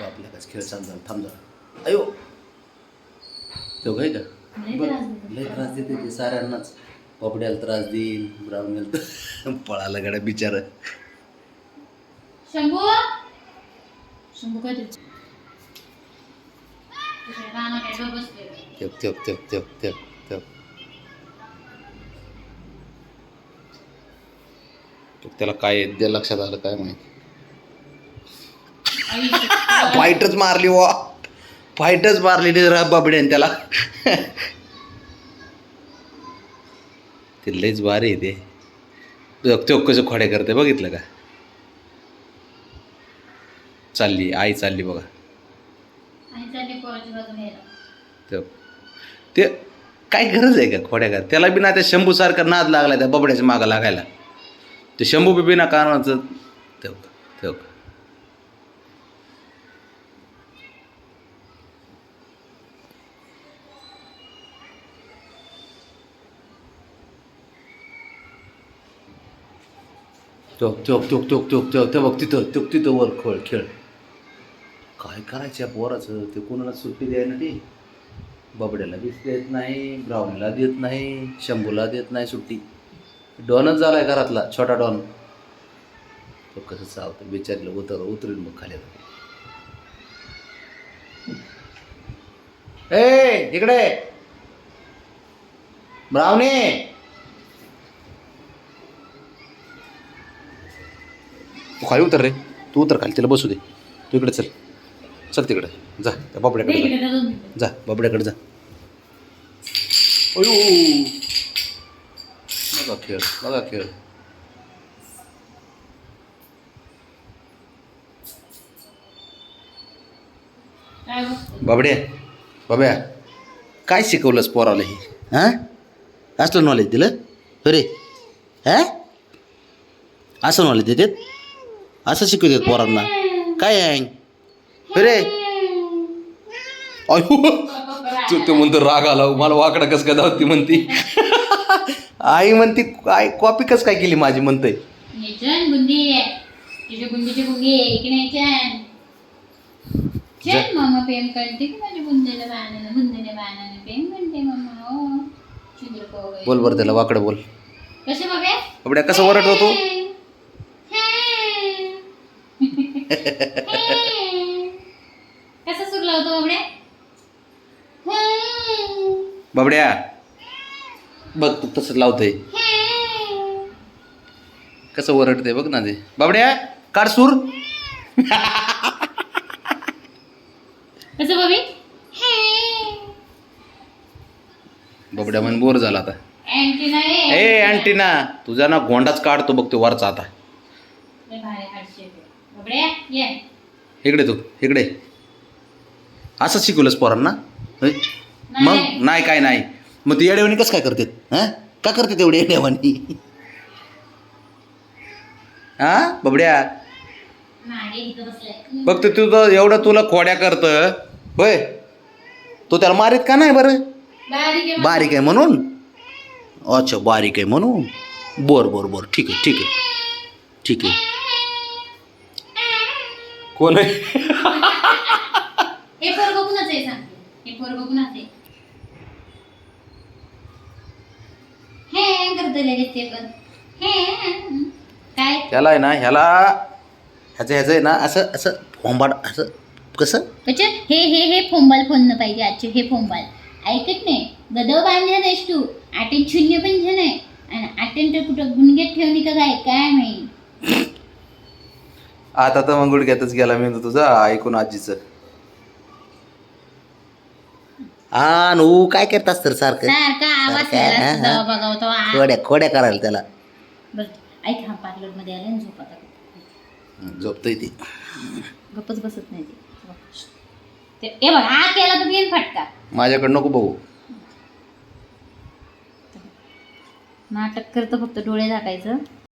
बापल्या कस खेळ चालू झाला. थांब जरा. अयो तो काय का लय त्रास देते ते साऱ्यांनाच. बाबड्याला त्रास देईल, ब्राह्मणाला तर पळाला गड्या बिचारा. शंभू शंभू काय तेच राणा काय बसले. तेप तेप तेप तेप तेप तेप त्याला काय द्या लक्षात आलं काय माहिती. फाईटच मारली वा, फाईटच मारली बाबड्याने त्याला. ते लयच भारी आहे ते. तो कसं खोड्या करते बघितलं का. चालली आई चालली बघा. ते काय गरज आहे का खोड्या कर. त्याला बिना त्या शंभू सारखा नाद लागला त्या बबड्याच्या मागं लागायला. ते शंभू बी बिना कानाचं ठेव ठेव. तो तो तो तो तो तो ते बघ तिथं तो तिथं वर खेळ. काय करायचं या पोराचं. ते कोणाला सुट्टी द्यायला ती. बबड्याला बी देत नाही, ब्राह्मणला देत नाही, शंभूला देत नाही सुट्टी. डॉनच झालाय घरातला छोटा डॉन. तो कसं चावतं बिचारीला. उतरेल मग खाली. ए इकडे ब्राह्मणे. तू खाली उतर रे. तू उतर खाली, तिला बसू दे. तू इकडे चल. चल तिकडे जा. त्या बाबड्याकडे जा. जा बाबड्याकडे जा. अयो बघा खेळ, बघा खेळ. बाबड्या बाब्या काय शिकवलंस पोराला हे. हां असलं नॉलेज दिलं अरे. हां असं नॉलेज देतात, असं शिकवतात पोरांना काय आहे अरे. अयो तू म्हणतो राग आला मला. वाकडा कस काय धावती म्हणती. आई म्हणती काय कॉपी कस काय केली माझी म्हणते. मामा प्रेम करते की माझ्या बुंदेला बाणाने बुंदेने बाणाने प्रेम करते मामा. ओ चिंद्र बोल बरं त्याला वाकडं बोल. कसं बघे बाबड्या कसं ओरडतो तू. कसं सुरला होतो बाबड्या. बाबड्या बघ तू तसं लावतोय कसं ओरडते बघ ना ते. बाबड्या काढ सूर. कसं बाबी. बाबड्या म्हण बोर झाला आता. अँटीना ए अँटीना तुझा ना गोंडाच काढतो बघ तो वरचा आता. इकडे तू इकडे. असं शिकवलंस पोरांना. मग नाही काय नाही. मग ती येडेवानी कसं काय करते. हां का करते तेवढी येडेवानी. हां बाबड्या बघ ते तुझं एवढं तुला खोड्या करतं होय. तो त्याला मारीत का नाही बरं. बारीक आहे म्हणून. अच्छा बारीक आहे म्हणून. बोर बोर बोर ठीक आहे ठीक आहे ठीक आहे. कोण आहे. हे पोरगं कुणाचं आहे सांग. हे पोरगं कुणाचं आहे. हे करतो लगेच ते पण. हे काय त्याला आहे ना ह्याला ह्याचं आहे ना असं असं फोंबाड असं कसं. अच्छा हे हे हे फोंबाल फोडणं पाहिजे आजचे. हे फोंबाल ऐकत नाही. गदव बांधला नाहीस तू. आटेन शून्य पण नाही. आणि आटेन तर कुठं गुणग्यात ठेवणी का काय काय माहिती. आता तर मग गुडघ्यातच गेला मी तुझा ऐकून आजीचं. हा नू काय करतास तर सारखं खोड्या खोड्या करायला त्याला. ऐक हा पार्लर मध्ये आला आणि झोप आता. झोपतोय ती. गप्पच बसत नाही ते. हे बघ हा केला तर येईन फटका. माझ्याकडे नको बघू. नाटक करतं फक्त डोळे झाकायचं.